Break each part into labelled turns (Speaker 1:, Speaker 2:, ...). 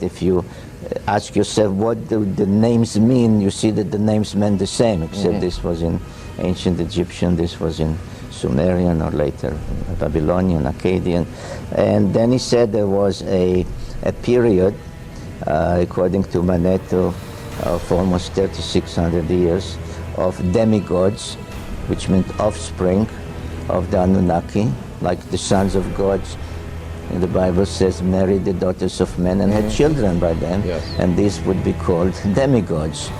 Speaker 1: if you ask yourself what do the names mean, you see that the names meant the same, except this was in ancient Egyptian, this was in Sumerian, or later Babylonian, Akkadian. And then he said there was a period, according to Manetho, of almost 3,600 years of demigods, which meant offspring of the Anunnaki, like the sons of gods. And the Bible says, married the daughters of men and had children by them, and these would be called demigods.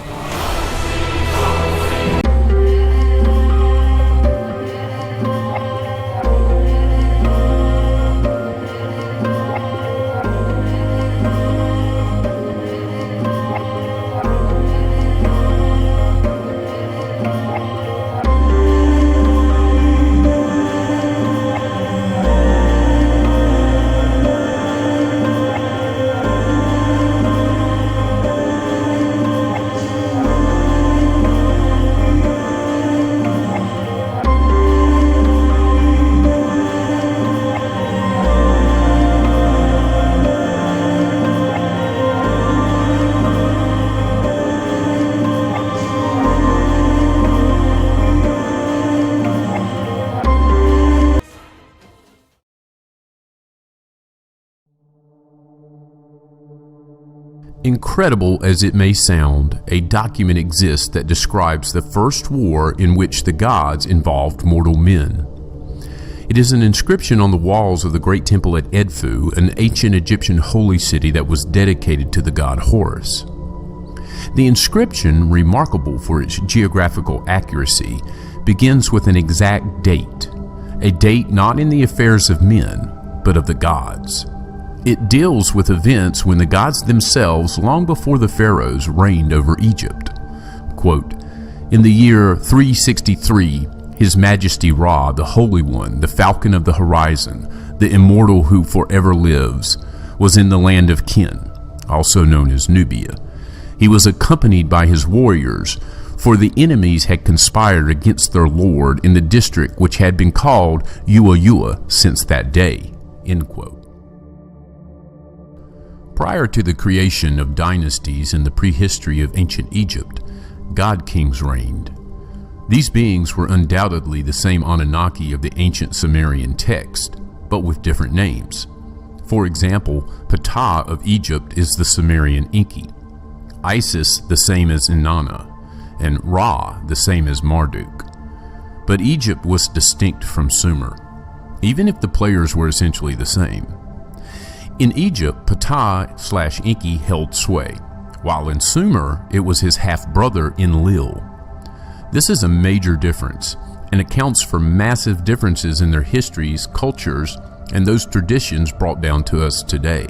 Speaker 2: Incredible as it may sound, a document exists that describes the first war in which the gods involved mortal men. It is an inscription on the walls of the great temple at Edfu, an ancient Egyptian holy city that was dedicated to the god Horus. The inscription, remarkable for its geographical accuracy, begins with an exact date, a date not in the affairs of men, but of the gods. It deals with events when the gods themselves, long before the pharaohs, reigned over Egypt. Quote, "In the year 363, His Majesty Ra, the Holy One, the Falcon of the Horizon, the Immortal who forever lives, was in the land of Kin, also known as Nubia. He was accompanied by his warriors, for the enemies had conspired against their lord in the district which had been called Ua since that day." End quote. Prior to the creation of dynasties in the prehistory of ancient Egypt, god kings reigned. These beings were undoubtedly the same Anunnaki of the ancient Sumerian text, but with different names. For example, Ptah of Egypt is the Sumerian Enki, Isis the same as Inanna, and Ra the same as Marduk. But Egypt was distinct from Sumer, even if the players were essentially the same. In Egypt, Ptah/Enki held sway, while in Sumer it was his half-brother Enlil. This is a major difference, and accounts for massive differences in their histories, cultures, and those traditions brought down to us today.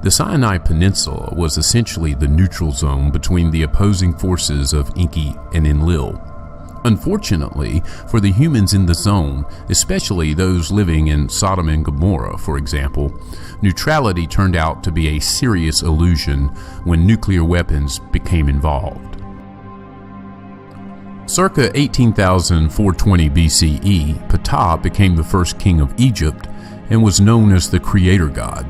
Speaker 2: The Sinai Peninsula was essentially the neutral zone between the opposing forces of Enki and Enlil. Unfortunately, for the humans in the zone, especially those living in Sodom and Gomorrah, for example, neutrality turned out to be a serious illusion when nuclear weapons became involved. Circa 18,420 BCE, Ptah became the first king of Egypt and was known as the creator god,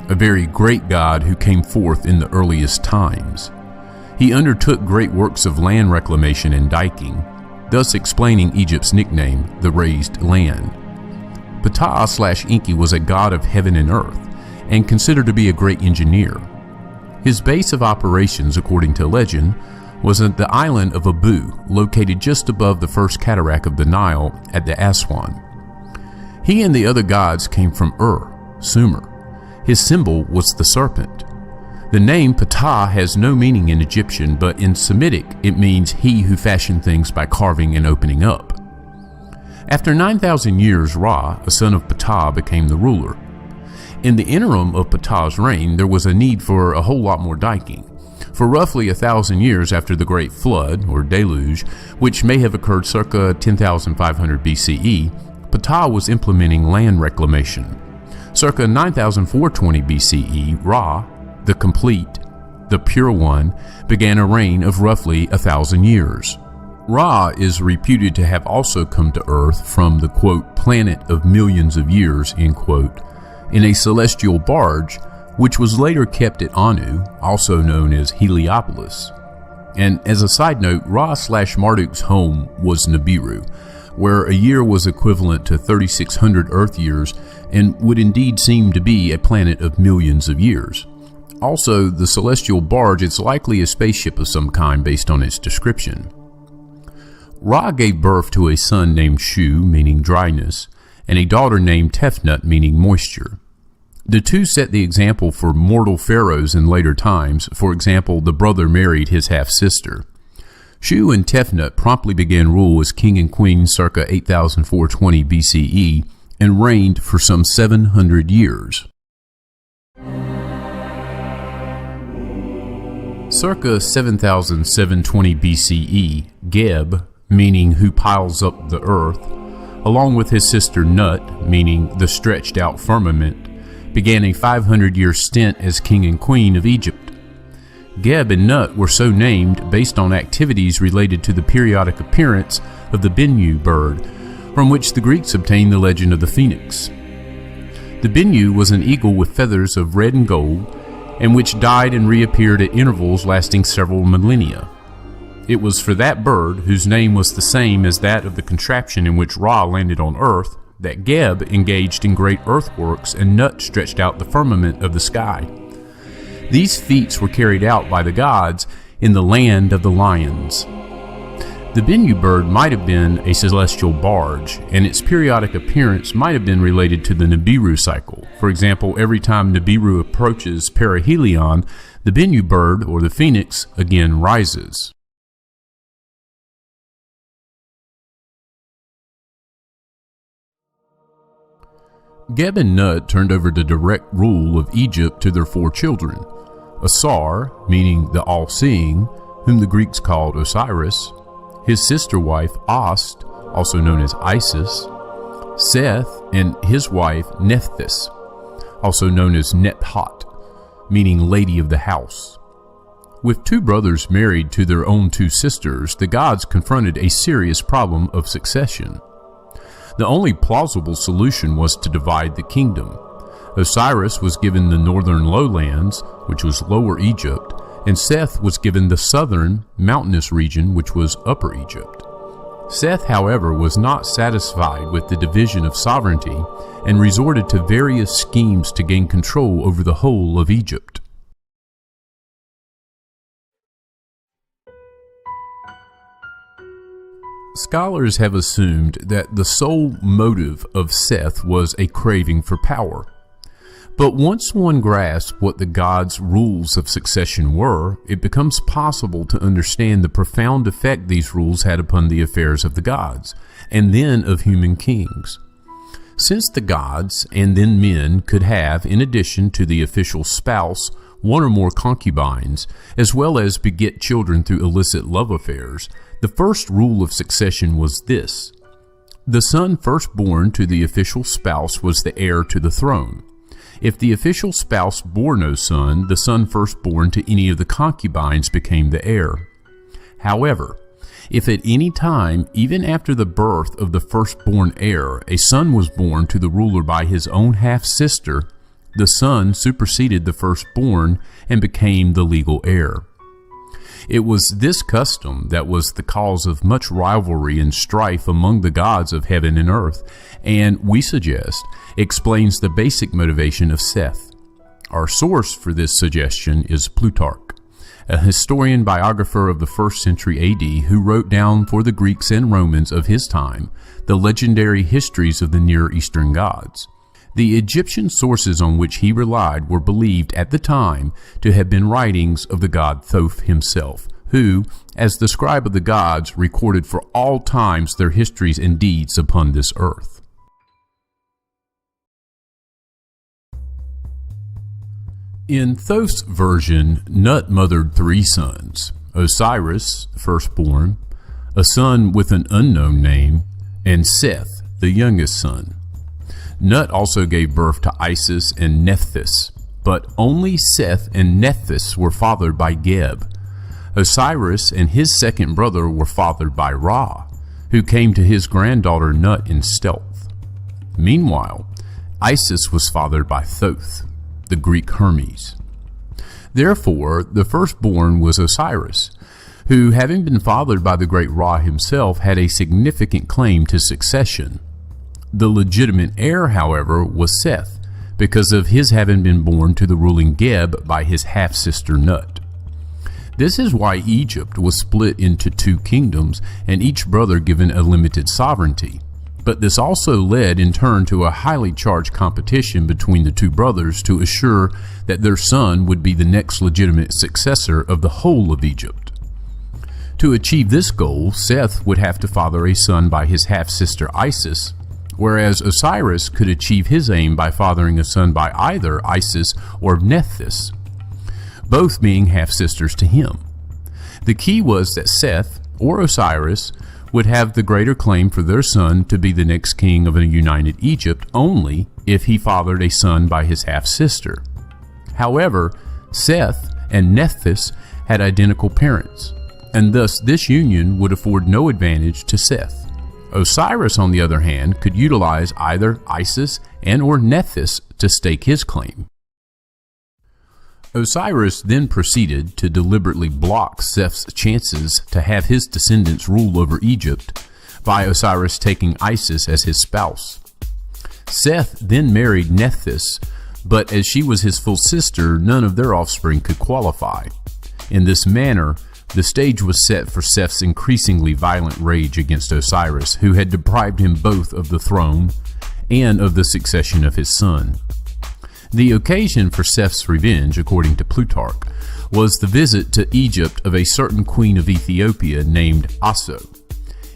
Speaker 2: a very great god who came forth in the earliest times. He undertook great works of land reclamation and diking, thus explaining Egypt's nickname, the raised land. Ptah/Enki was a god of heaven and earth, and considered to be a great engineer. His base of operations, according to legend, was at the island of Abu, located just above the first cataract of the Nile at the Aswan. He and the other gods came from Sumer. His symbol was the serpent. The name Ptah has no meaning in Egyptian, but in Semitic it means he who fashioned things by carving and opening up. After 9,000 years, Ra, a son of Ptah, became the ruler. In the interim of Ptah's reign, there was a need for a whole lot more diking. For roughly 1,000 years after the Great Flood, or Deluge, which may have occurred circa 10,500 BCE, Ptah was implementing land reclamation. Circa 9,420 BCE, Ra, the complete, the pure one, began a reign of roughly 1,000 years. Ra is reputed to have also come to Earth from the, quote, planet of millions of years, end quote, in a celestial barge which was later kept at Anu, also known as Heliopolis. And as a side note, Ra/Marduk's home was Nibiru, where a year was equivalent to 3,600 Earth years and would indeed seem to be a planet of millions of years. Also, the celestial barge is likely a spaceship of some kind based on its description. Ra gave birth to a son named Shu, meaning dryness, and a daughter named Tefnut, meaning moisture. The two set the example for mortal pharaohs in later times. For example, the brother married his half-sister. Shu and Tefnut promptly began rule as king and queen circa 8420 BCE and reigned for some 700 years. Circa 7720 BCE, Geb, meaning who piles up the earth, along with his sister Nut, meaning the stretched out firmament, began a 500-year stint as king and queen of Egypt. Geb and Nut were so named based on activities related to the periodic appearance of the Bennu bird, from which the Greeks obtained the legend of the phoenix. The Bennu was an eagle with feathers of red and gold, and which died and reappeared at intervals lasting several millennia. It was for that bird, whose name was the same as that of the contraption in which Ra landed on Earth, that Geb engaged in great earthworks and Nut stretched out the firmament of the sky. These feats were carried out by the gods in the land of the lions. The Bennu bird might have been a celestial barge, and its periodic appearance might have been related to the Nibiru cycle. For example, every time Nibiru approaches perihelion, the Bennu bird, or the phoenix, again rises. Geb and Nut turned over the direct rule of Egypt to their 4 children: Asar, meaning the all-seeing, whom the Greeks called Osiris, his sister wife Ast, also known as Isis, Seth, and his wife Nephthys, also known as Nephat, meaning lady of the house. With 2 brothers married to their own 2 sisters, the gods confronted a serious problem of succession. The only plausible solution was to divide the kingdom. Osiris was given the northern lowlands, which was Lower Egypt, and Seth was given the southern, mountainous region, which was Upper Egypt. Seth, however, was not satisfied with the division of sovereignty and resorted to various schemes to gain control over the whole of Egypt. Scholars have assumed that the sole motive of Seth was a craving for power. But once one grasps what the gods' rules of succession were, it becomes possible to understand the profound effect these rules had upon the affairs of the gods, and then of human kings. Since the gods, and then men, could have, in addition to the official spouse, 1 or more concubines, as well as beget children through illicit love affairs, the first rule of succession was this: the son firstborn to the official spouse was the heir to the throne. If the official spouse bore no son, the son firstborn to any of the concubines became the heir. However, if at any time, even after the birth of the firstborn heir, a son was born to the ruler by his own half-sister, the son superseded the firstborn and became the legal heir. It was this custom that was the cause of much rivalry and strife among the gods of heaven and earth, and, we suggest, explains the basic motivation of Seth. Our source for this suggestion is Plutarch, a historian biographer of the 1st century AD who wrote down for the Greeks and Romans of his time the legendary histories of the Near Eastern gods. The Egyptian sources on which he relied were believed at the time to have been writings of the god Thoth himself, who, as the scribe of the gods, recorded for all times their histories and deeds upon this earth. In Thoth's version, Nut mothered 3 sons: Osiris, the firstborn, a son with an unknown name, and Seth, the youngest son. Nut also gave birth to Isis and Nephthys, but only Seth and Nephthys were fathered by Geb. Osiris and his second brother were fathered by Ra, who came to his granddaughter Nut in stealth. Meanwhile, Isis was fathered by Thoth. the Greek Hermes. Therefore, the firstborn was Osiris, who, having been fathered by the great Ra himself, had a significant claim to succession. The legitimate heir, however, was Seth, because of his having been born to the ruling Geb by his half-sister Nut. This is why Egypt was split into two kingdoms, and each brother given a limited sovereignty. But this also led in turn to a highly charged competition between the two brothers to assure that their son would be the next legitimate successor of the whole of Egypt. To achieve this goal, Seth would have to father a son by his half-sister Isis, whereas Osiris could achieve his aim by fathering a son by either Isis or Nephthys, both being half-sisters to him. The key was that Seth, or Osiris, would have the greater claim for their son to be the next king of a united Egypt only if he fathered a son by his half-sister. However, Seth and Nephthys had identical parents, and thus this union would afford no advantage to Seth. Osiris, on the other hand, could utilize either Isis and or Nephthys to stake his claim. Osiris then proceeded to deliberately block Seth's chances to have his descendants rule over Egypt by Osiris taking Isis as his spouse. Seth then married Nephthys, but as she was his full sister, none of their offspring could qualify. In this manner, the stage was set for Seth's increasingly violent rage against Osiris, who had deprived him both of the throne and of the succession of his son. The occasion for Seth's revenge, according to Plutarch, was the visit to Egypt of a certain queen of Ethiopia named Aso.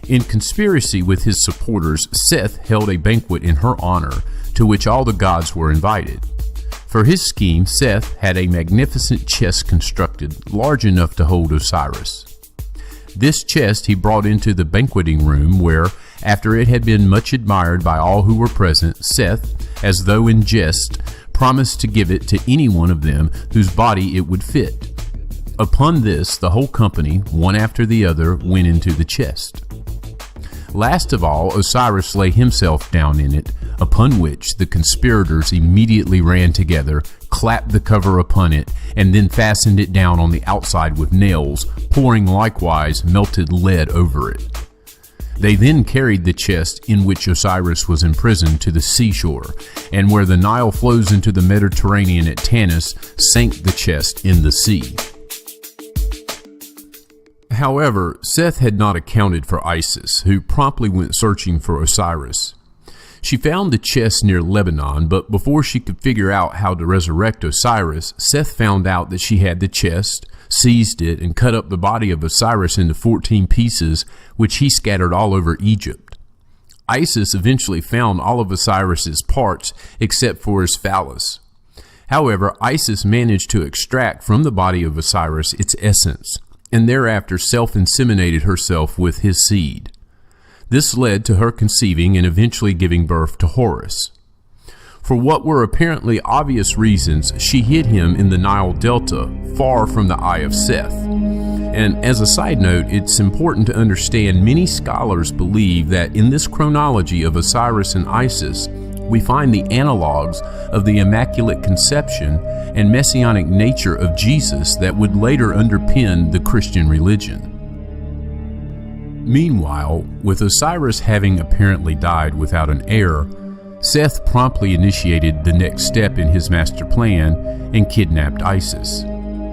Speaker 2: In conspiracy with his supporters, Seth held a banquet in her honor, to which all the gods were invited. For his scheme, Seth had a magnificent chest constructed, large enough to hold Osiris. This chest he brought into the banqueting room where, after it had been much admired by all who were present, Seth, as though in jest, promised to give it to any one of them whose body it would fit. Upon this, the whole company, one after the other, went into the chest. Last of all, Osiris lay himself down in it, upon which the conspirators immediately ran together, clapped the cover upon it, and then fastened it down on the outside with nails, pouring likewise melted lead over it. They then carried the chest in which Osiris was imprisoned to the seashore, and where the Nile flows into the Mediterranean at Tanis, sank the chest in the sea. However, Seth had not accounted for Isis, who promptly went searching for Osiris. She found the chest near Lebanon, but before she could figure out how to resurrect Osiris, Seth found out that she had the chest, seized it, and cut up the body of Osiris into 14 pieces, which he scattered all over Egypt. Isis eventually found all of Osiris's parts except for his phallus. However, Isis managed to extract from the body of Osiris its essence, and thereafter self-inseminated herself with his seed. This led to her conceiving and eventually giving birth to Horus. For what were apparently obvious reasons, she hid him in the Nile Delta, far from the eye of Seth. And as a side note, it's important to understand many scholars believe that in this chronology of Osiris and Isis, we find the analogs of the Immaculate Conception and messianic nature of Jesus that would later underpin the Christian religion. Meanwhile, with Osiris having apparently died without an heir, Seth promptly initiated the next step in his master plan and kidnapped Isis.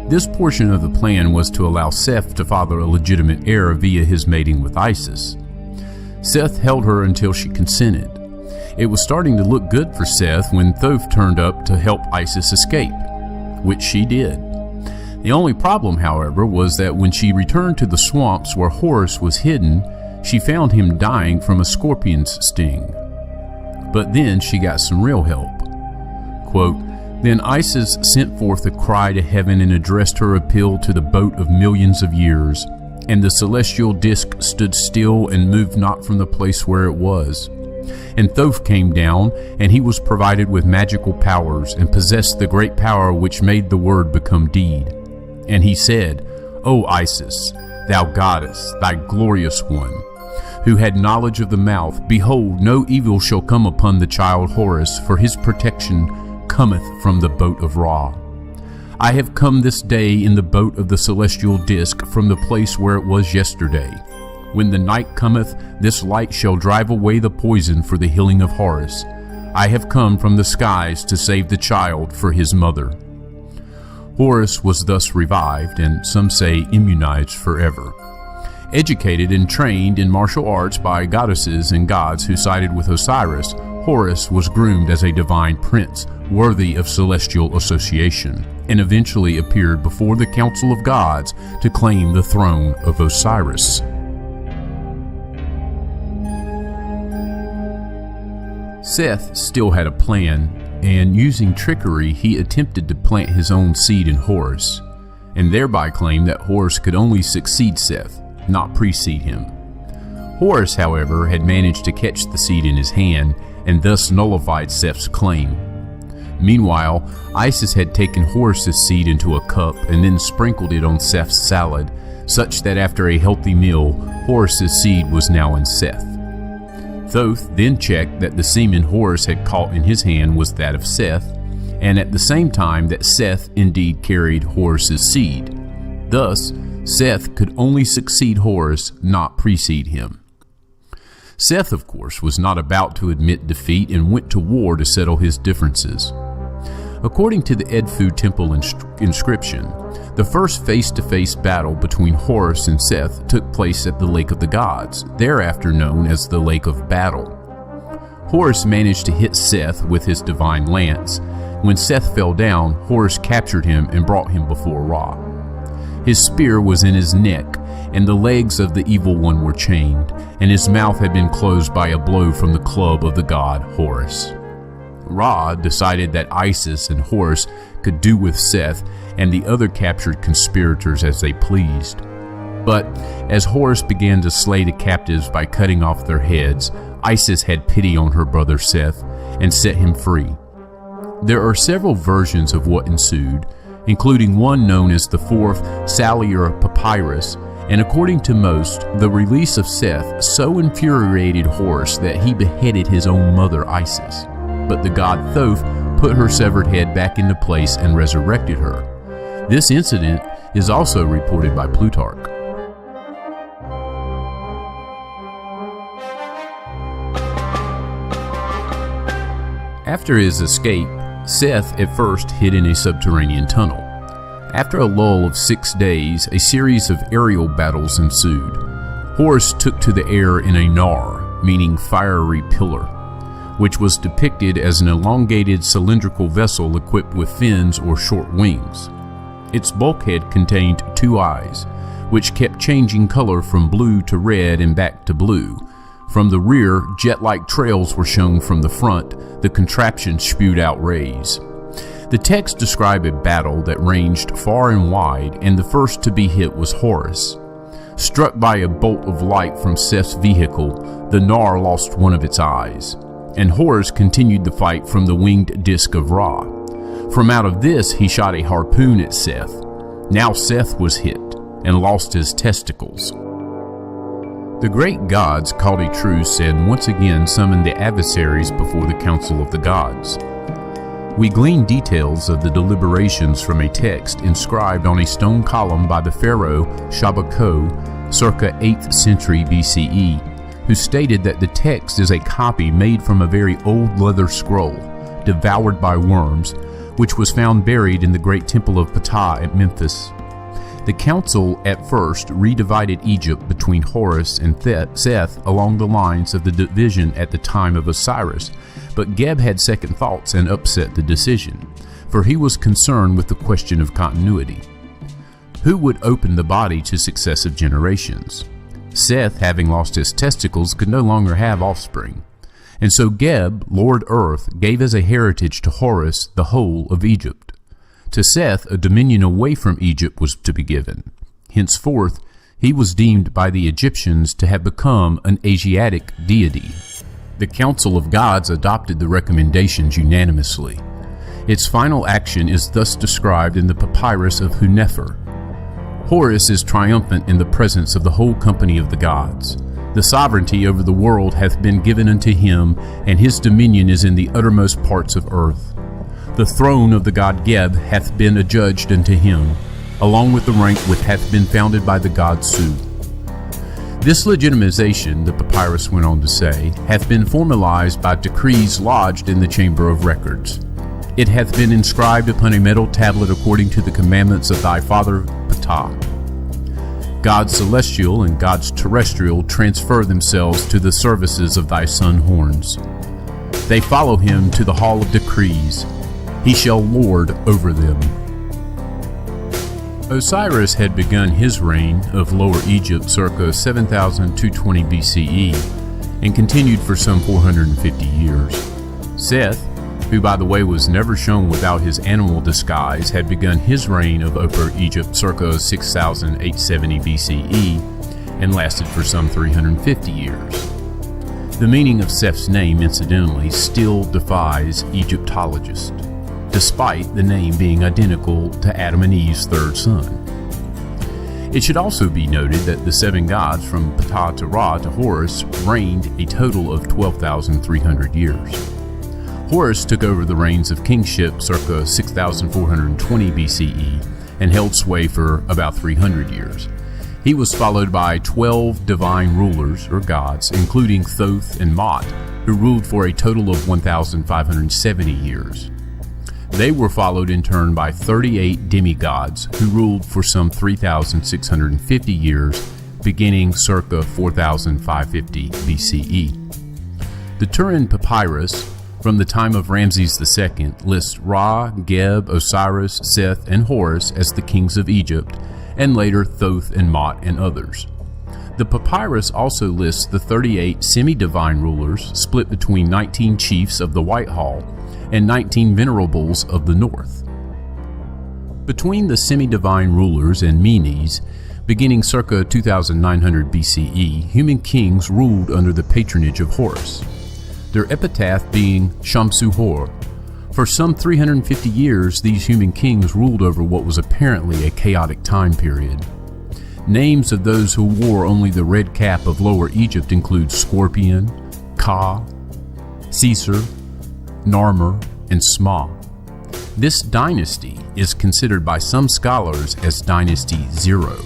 Speaker 2: This portion of the plan was to allow Seth to father a legitimate heir via his mating with Isis. Seth held her until she consented. It was starting to look good for Seth when Thoth turned up to help Isis escape, which she did. The only problem, however, was that when she returned to the swamps where Horus was hidden, she found him dying from a scorpion's sting. But then she got some real help. Quote, "Then Isis sent forth a cry to heaven and addressed her appeal to the boat of millions of years, and the celestial disk stood still and moved not from the place where it was. And Thoth came down, and he was provided with magical powers, and possessed the great power which made the word become deed. And he said, O Isis, thou goddess, thy glorious one, who had knowledge of the mouth, behold, no evil shall come upon the child Horus, for his protection cometh from the boat of Ra. I have come this day in the boat of the celestial disk from the place where it was yesterday. When the night cometh, this light shall drive away the poison for the healing of Horus. I have come from the skies to save the child for his mother. Horus was thus revived, and some say immunized forever. Educated and trained in martial arts by goddesses and gods who sided with Osiris, Horus was groomed as a divine prince, worthy of celestial association, and eventually appeared before the Council of Gods to claim the throne of Osiris. Seth still had a plan, and using trickery he attempted to plant his own seed in Horus, and thereby claimed that Horus could only succeed Seth, not precede him. Horus, however, had managed to catch the seed in his hand, and thus nullified Seth's claim. Meanwhile, Isis had taken Horus's seed into a cup and then sprinkled it on Seth's salad, such that after a healthy meal, Horus's seed was now in Seth. Thoth then checked that the semen Horus had caught in his hand was that of Seth, and at the same time that Seth indeed carried Horus's seed. Thus, Seth could only succeed Horus, not precede him. Seth, of course, was not about to admit defeat and went to war to settle his differences. According to the Edfu Temple inscription, the first face-to-face battle between Horus and Seth took place at the Lake of the Gods, thereafter known as the Lake of Battle. Horus managed to hit Seth with his divine lance. When Seth fell down, Horus captured him and brought him before Ra. His spear was in his neck, and the legs of the evil one were chained, and his mouth had been closed by a blow from the club of the god Horus. Ra decided that Isis and Horus could do with Seth and the other captured conspirators as they pleased. But as Horus began to slay the captives by cutting off their heads, Isis had pity on her brother Seth and set him free. There are several versions of what ensued, including one known as the Fourth Salier Papyrus, and according to most, the release of Seth so infuriated Horus that he beheaded his own mother Isis. But the god Thoth put her severed head back into place and resurrected her. This incident is also reported by Plutarch. After his escape, Seth at first hid in a subterranean tunnel. After a lull of 6 days, a series of aerial battles ensued. Horus took to the air in a nar, meaning fiery pillar, which was depicted as an elongated cylindrical vessel equipped with fins or short wings. Its bulkhead contained 2 eyes, which kept changing color from blue to red and back to blue. From the rear, jet-like trails were shown from the front. The contraption spewed out rays. The text described a battle that ranged far and wide, and the first to be hit was Horus. Struck by a bolt of light from Seth's vehicle, the Nar lost one of its eyes, and Horus continued the fight from the winged disk of Ra. From out of this, he shot a harpoon at Seth. Now Seth was hit and lost his testicles. The great gods called a truce and once again summoned the adversaries before the Council of the Gods. We glean details of the deliberations from a text inscribed on a stone column by the pharaoh Shabako, circa 8th century BCE, who stated that the text is a copy made from a very old leather scroll, devoured by worms, which was found buried in the great temple of Ptah at Memphis. The council at first redivided Egypt between Horus and Seth along the lines of the division at the time of Osiris, but Geb had second thoughts and upset the decision, for he was concerned with the question of continuity. Who would open the body to successive generations? Seth, having lost his testicles, could no longer have offspring, and so Geb, Lord Earth, gave as a heritage to Horus the whole of Egypt. To Seth, a dominion away from Egypt was to be given. Henceforth, he was deemed by the Egyptians to have become an Asiatic deity. The Council of Gods adopted the recommendations unanimously. Its final action is thus described in the Papyrus of Hunefer. Horus is triumphant in the presence of the whole company of the gods. The sovereignty over the world hath been given unto him, and his dominion is in the uttermost parts of earth. The throne of the god Geb hath been adjudged unto him, along with the rank which hath been founded by the god Su. This legitimization, the papyrus went on to say, hath been formalized by decrees lodged in the chamber of records. It hath been inscribed upon a metal tablet according to the commandments of thy father Ptah. Gods celestial and gods terrestrial transfer themselves to the services of thy son Horns. They follow him to the hall of decrees. He shall lord over them. Osiris had begun his reign of Lower Egypt circa 7220 BCE and continued for some 450 years. Seth, who by the way was never shown without his animal disguise, had begun his reign of Upper Egypt circa 6870 BCE and lasted for some 350 years. The meaning of Seth's name, incidentally, still defies Egyptologists, despite the name being identical to Adam and Eve's third son. It should also be noted that the seven gods from Ptah to Ra to Horus reigned a total of 12,300 years. Horus took over the reins of kingship circa 6420 BCE and held sway for about 300 years. He was followed by 12 divine rulers, or gods, including Thoth and Mot, who ruled for a total of 1,570 years. They were followed in turn by 38 demigods, who ruled for some 3,650 years, beginning circa 4,550 BCE. The Turin Papyrus, from the time of Ramses II, lists Ra, Geb, Osiris, Seth, and Horus as the kings of Egypt, and later Thoth and Mot and others. The papyrus also lists the 38 semi-divine rulers split between 19 chiefs of the White Hall and 19 venerables of the north. Between the semi-divine rulers and Menes, beginning circa 2900 BCE, human kings ruled under the patronage of Horus, their epitaph being Shamsu-Hor. For some 350 years, these human kings ruled over what was apparently a chaotic time period. Names of those who wore only the red cap of Lower Egypt include Scorpion, Ka, Caesar, Narmer, and Sma. This dynasty is considered by some scholars as Dynasty 0.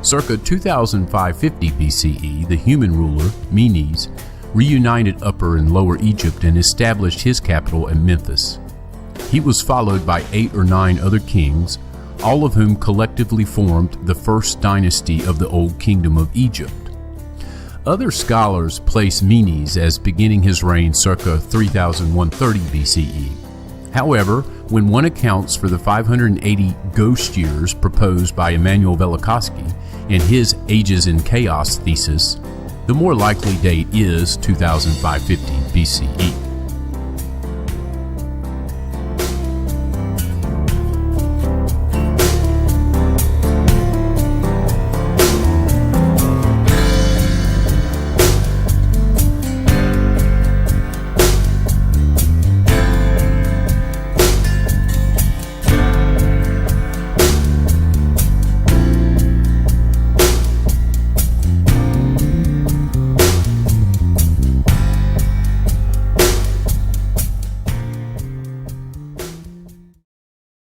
Speaker 2: Circa 2550 BCE, the human ruler, Menes, reunited Upper and Lower Egypt and established his capital at Memphis. He was followed by 8 or 9 other kings, all of whom collectively formed the first dynasty of the Old Kingdom of Egypt. Other scholars place Menes as beginning his reign circa 3130 BCE. However, when one accounts for the 580 ghost years proposed by Immanuel Velikovsky in his Ages in Chaos thesis, the more likely date is 2550 BCE.